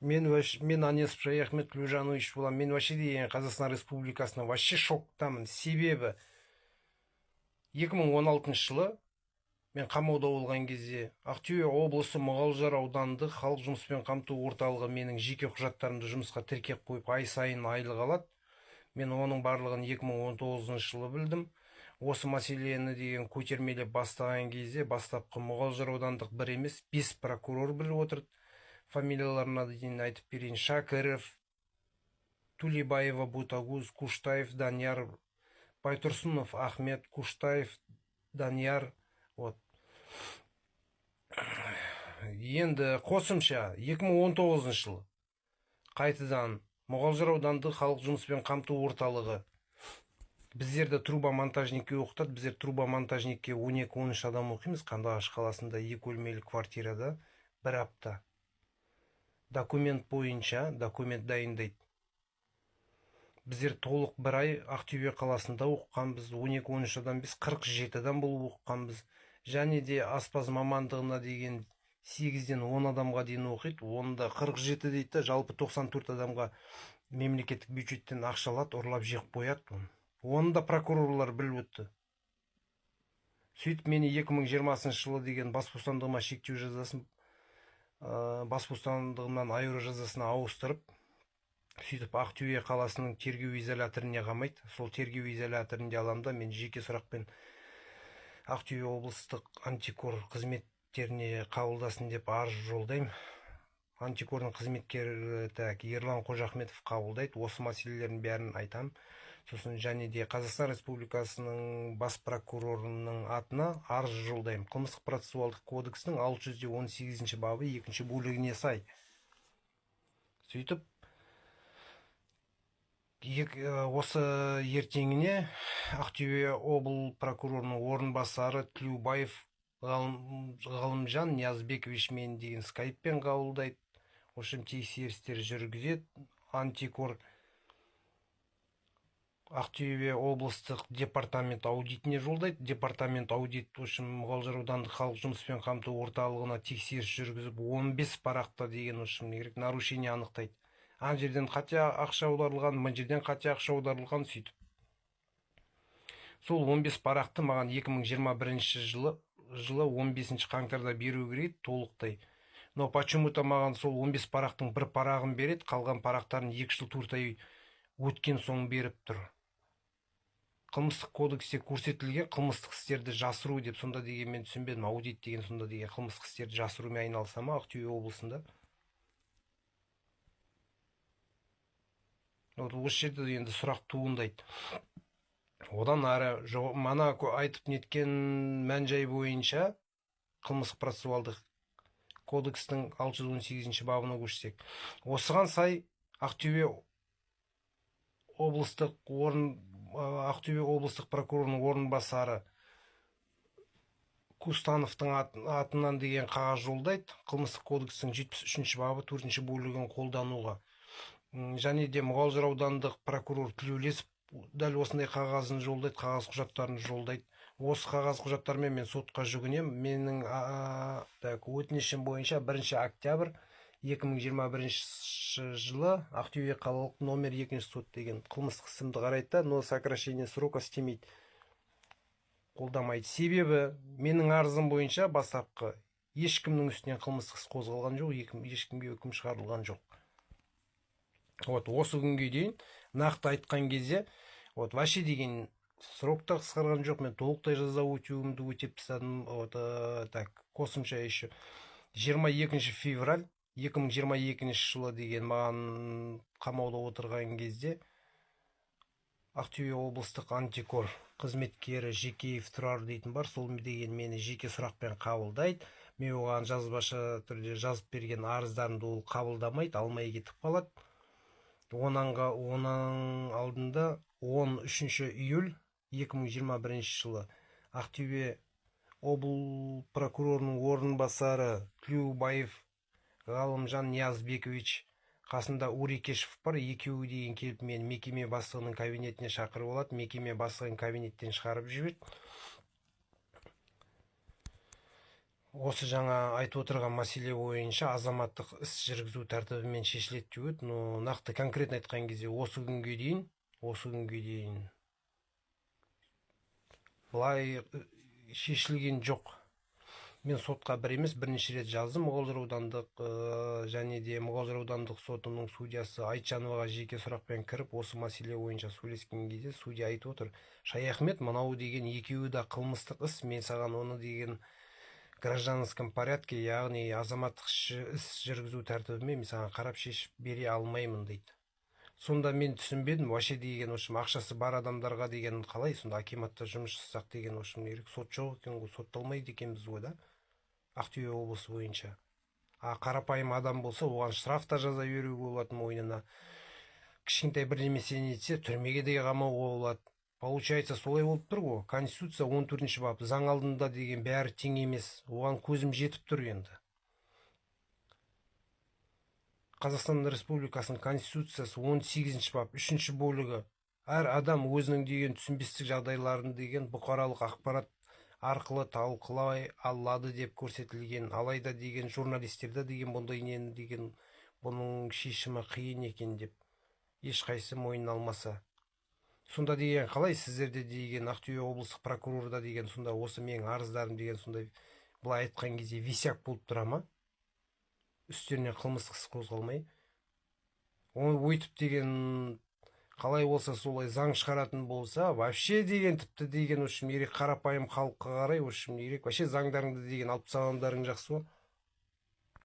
Мен Анесов Шаяхмет Гүлжанович боламын. Мен вообще деген Қазақстан Республикасына вообще шоктамын. Себебі 2016 жылы мен қамауда болған кезде Ақтөбе облысы Мұғалжар аудандық халық жұмыспен қамту орталығы менің жеке құжаттарымды жұмысқа тіркеп қойып ай сайын айлық алады. Мен оның барлығын 2019 жылы білдім. Осы мәселені деген көтермелеп бастаған кезде бастапқы Мұғалжар аудандық бір емес 5 прокурор біліп отырды. Фамилияларына дейін айтып берейін: Шакіров, Тулебаева Бутагуз, Куштаев Данияр, Байтұрсынов Ахмет, Куштаев Данияр. Вот. Енді қосымша 2019 жылы қайтадан Мұғалжар аудандық халық жұмыспен қамту орталығы біздерді труба монтажникке оқытады. Біздер труба монтажникке 12-13 адам оқимыз. Қандыағаш қаласында 2 бөлмелі квартирада бір апта. Документ бойынша документ дайындайды. Біздер толық бір ай Ақтөбе қаласында оқығанбыз. 12-13 адам біз 47 адам болып оқығанбыз. Және де аспаз мамандығына деген 8-ден 10 адамға дейін оқиды. Онда 47 дейді, жалпы 94 адамға мемлекеттік бюджеттен ақша алады, ұрлап жеп қояды. Оны да прокурорлар біліп өтті. Сөйтіп мені 2020 жылы деген бас бостандығыма шектеу жазасын, бас бостандығымнан айыру жазасына ауыстырып, сөйтіп Ақтөбе қаласының тергеу изоляторына қамайды. Сол тергеу изоляторында аламда мен жеке сұрақпен Ақтөбе облыстық антикор қызметтеріне қабылдасын деп арыз жолдаймын. Антикордың қызметкері Ерлан Қожахметов қабылдайды. Осы мәселелердің бәрін айтам. Сосын және де Қазақстан Республикасының бас прокурорының атына арыз жолдаймын. Қылмыстық процессуалдық кодекстің 618 бабы 2 бөлігіне сай. Сөйтіп осы ертеңіне Ақтөбе облыс прокурорының орынбасары Тлеубаев Ғалымжан Ниязбекович мен деген скайппен қабылдайды. Ошым тексерістер жүргізеді. Антикор Ақтөбе облыстық департамент аудитіне жолдайды. Департамент аудит ошым Мұғалжар аудандық халық жұмыспен қамту орталығына тексеріс жүргізіп 15 парақта деген ошым нарушение анықтайды. Ана жерден қате ақша аударылған, мына жерден қате ақша аударылған. Сөйтіп сол 15 парақты маған 2021 жылы 15 қаңтарда беру керек толықтай. Но почему-то маған сол 15 парақтың бір парағын береді, қалған парақтарын 2 жыл туртай өткен соң беріп тұр. Қылмыстық кодексте көрсетілген қылмыстық істерді жасыру деп, сонда деген мен түсінбедім. Аудит деген сонда деген қылмыстық істерді жасырумен айналыса ма Ақтөбе облысында? Осы жерде енді сұрақ туындайды. Одан ары мана айтып неткен мән жай бойынша қылмыстық процессуалдық кодекстің 618 бабына көшсек, осыған сай Ақтөбе облыстық прокурорының орынбасары Кустановтың атынан деген қағаз жолдайды. Қылмыстық кодекстің 73 бабы 4 бөлігін қолдануға. Және де Мұғалжар аудандық прокурор Тілеулесов дәл осындай қағазын жолдайды, қағаз құжаттарын жолдайды. Осы қағаз құжаттармен мен сотқа жүгінем. Менің өтінішім бойынша 1 октябрь 2021 жылы Ақтөбе қалалық номер 2 сот деген қылмыстық істімді қарайды, но сокращение срока істемейді, қолдамайды. Себебі менің арызым бойынша бастапқы ешкімнің үстінен қылмыстық іс қозғалған жоқ, ешкімге үкім шығарылған жоқ. Осы күнге дейін нақты айтқан кезде вообще деген срокта қысқарған жоқ. Мен толықтай жаза өтеуімді өтеп тастадым. Қосымша еще 22 февраль 2022 жылы деген маған қамауда отырған кезде Ақтөбе облыстық антикор қызметкері Жекеев Тұрар дейтін бар. Сол деген мені жеке сұрақпен қабылдайды. Мен оған жазбаша түрде жазып берген арыздарымды ол қабылдамайды, алмай кетіп қалады. Оның алдында 13 июль 2021 жылы Ақтөбе облыс прокурорының орынбасары Тлеубаев Ғалымжан Ниязбекович қасында Урекешев бар. Екеуі деген келіп мен мекеме бастығының кабинетіне шақырып алады. Мекеме бастығын кабинеттен шығарып жіберді. осы жаңа айтып отырған мәселе бойынша азаматтық іс жүргізу тәртібімен шешіледі деп еді, но нақты конкретно айтқан кезде осы күнге дейін былай шешілген жоқ. Мен сотқа бір емес бірнеше рет жаздым. Мұғалжар аудандық және де Мұғалжар аудандық сотының судьясы Айтжановаға жеке сұрақпен кіріп, осы мәселе бойынша сөйлескен кезде судья айтып отыр: Шаяхмет, мынау деген екеуі де қылмыстық іс, мен саған оны деген гражданском порядке, яғни азаматтық іс жүргізу тәртібімен мен саған қарап шешіп бере алмаймын дейді. Сонда мен түсінбедім, вообще деген, общем, ақшасы бар адамдарға деген қалай сонда акиматта жұмыс жасасақ деген, общем, сот жоқ екен ғой, сотталмайды екенбіз ғой да, Ақтөбе облысы бойынша. Қарапайым адам болса, оған штраф та жаза беруге болады, мойнына кішкентай бірдемесе нетсе түрмеге де қамауға болады. Получается, солай болып тұр ғой. Конституция 14-ші бап, заң алдында деген бәрі тең емес. Оған көзім жетіп тұр енді. Қазақстан Республикасының Конституциясы 18-ші бап, 3-ші бөлігі. Әр адам өзінің деген түсінбестік жағдайларын деген бұқаралық ақпарат арқылы талқылай алады деп көрсетілген. Алайда деген журналистерді деген бұндай нені деген бұның шешімі қиын екен деп ешқайсы мойнына алмаса. Сонда деген қалай сіздерде деген Ақтөбе облыстық прокурорда деген сонда осы менің арыздарым деген сонда былай айтқан кезде висяк болып тұра ма? Үстеріне қылмыстық іс қозғалмай. Оны өйтіп деген қалай болса солай заң шығаратын болса, вообще деген тіпті деген, общем, ерек қарапайым халыққа қарай, общем, ерек вообще заңдарыңды деген алып тастағандарың жақсы ғой.